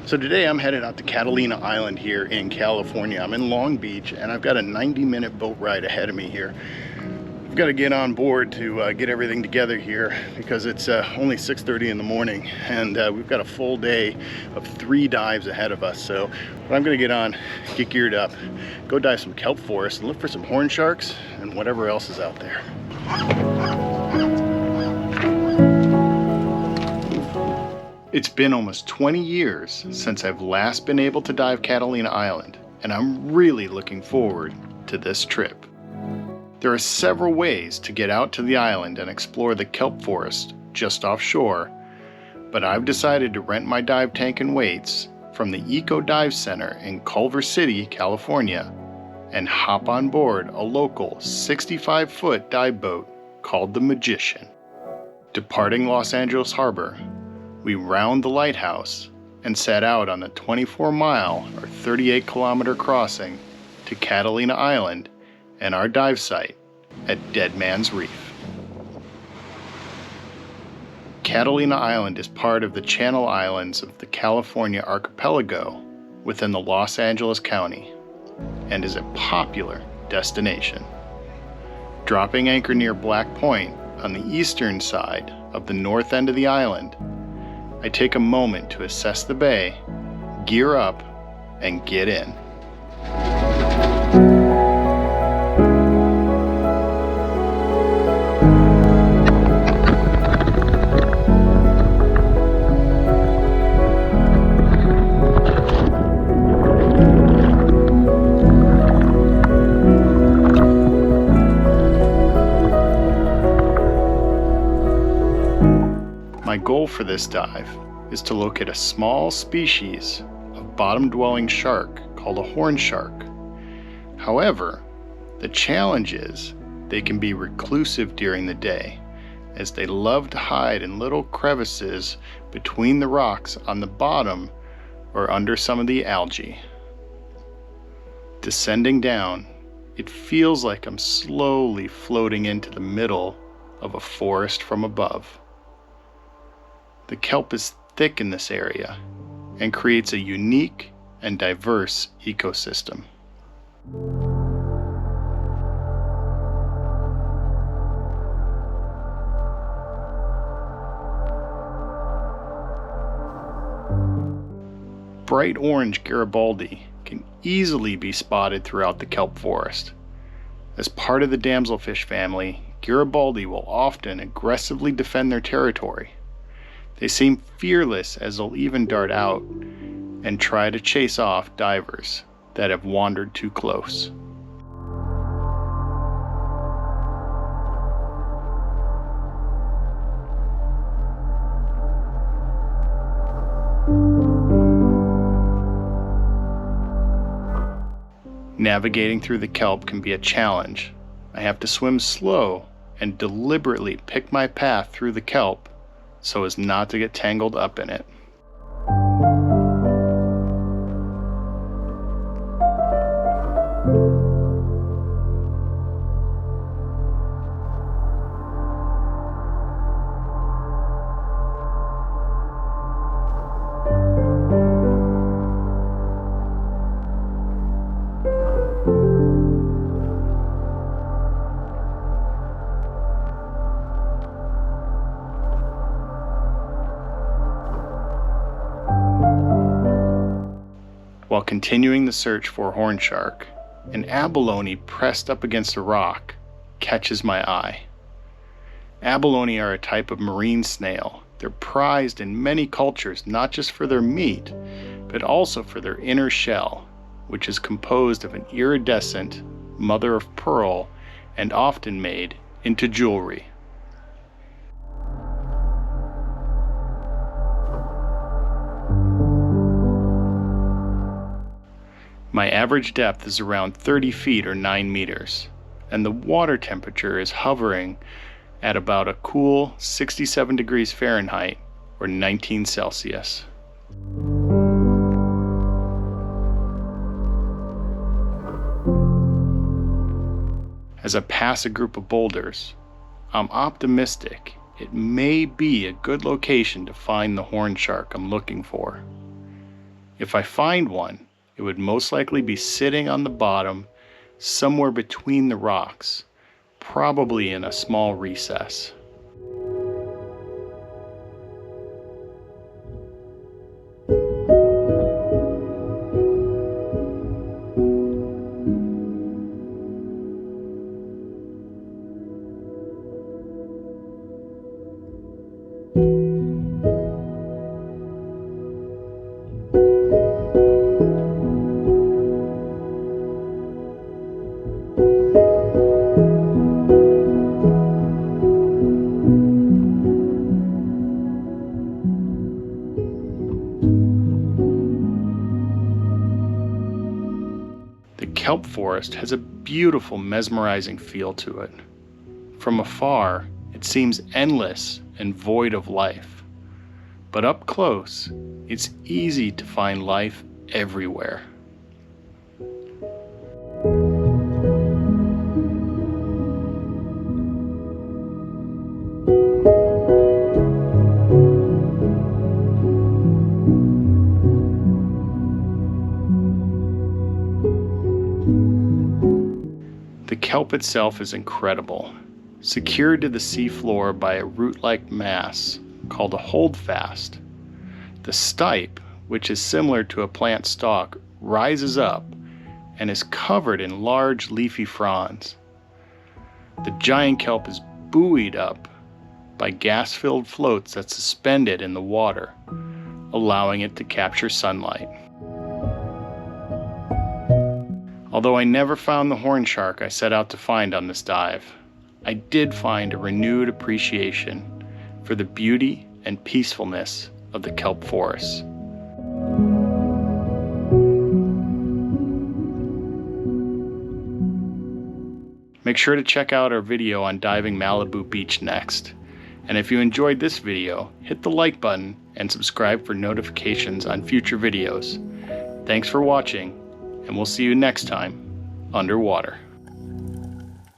So today I'm headed out to Catalina Island here in California. I'm in Long Beach and I've got a 90-minute boat ride ahead of me here. I've got to get on board to get everything together here because it's only 6:30 in the morning and we've got a full day of 3 dives ahead of us. So I'm going to get on, get geared up, go dive some kelp forest and look for some horn sharks and whatever else is out there. It's been almost 20 years since I've last been able to dive Catalina Island, and I'm really looking forward to this trip. There are several ways to get out to the island and explore the kelp forest just offshore, but I've decided to rent my dive tank and weights from the Eco Dive Center in Culver City, California, and hop on board a local 65-foot dive boat called the Magician. Departing Los Angeles Harbor, we round the lighthouse and set out on the 24-mile or 38-kilometer crossing to Catalina Island and our dive site at Dead Man's Reef. Catalina Island is part of the Channel Islands of the California archipelago within the Los Angeles County and is a popular destination. Dropping anchor near Black Point on the eastern side of the north end of the island, I take a moment to assess the bay, gear up, and get in. My goal for this dive is to locate a small species of bottom-dwelling shark called a horn shark. However, the challenge is they can be reclusive during the day, as they love to hide in little crevices between the rocks on the bottom or under some of the algae. Descending down, it feels like I'm slowly floating into the middle of a forest from above. The kelp is thick in this area and creates a unique and diverse ecosystem. Bright orange Garibaldi can easily be spotted throughout the kelp forest. As part of the damselfish family, Garibaldi will often aggressively defend their territory. They seem fearless as they'll even dart out and try to chase off divers that have wandered too close. Navigating through the kelp can be a challenge. I have to swim slow and deliberately pick my path through the kelp so as not to get tangled up in it. While continuing the search for horn shark, an abalone pressed up against a rock catches my eye. Abalone are a type of marine snail. They're prized in many cultures not just for their meat, but also for their inner shell, which is composed of an iridescent mother of pearl and often made into jewelry. My average depth is around 30 feet or 9 meters, and the water temperature is hovering at about a cool 67 degrees Fahrenheit or 19 Celsius. As I pass a group of boulders, I'm optimistic it may be a good location to find the horn shark I'm looking for. If I find one, it would most likely be sitting on the bottom somewhere between the rocks, probably in a small recess. The kelp forest has a beautiful, mesmerizing feel to it. From afar, it seems endless and void of life. But up close, it's easy to find life everywhere. The kelp itself is incredible, secured to the seafloor by a root-like mass called a holdfast. The stipe, which is similar to a plant stalk, rises up and is covered in large leafy fronds. The giant kelp is buoyed up by gas-filled floats that suspend it in the water, allowing it to capture sunlight. Although I never found the horn shark I set out to find on this dive, I did find a renewed appreciation for the beauty and peacefulness of the kelp forest. Make sure to check out our video on diving Malibu Beach next. And if you enjoyed this video, hit the like button and subscribe for notifications on future videos. Thanks for watching, and we'll see you next time underwater.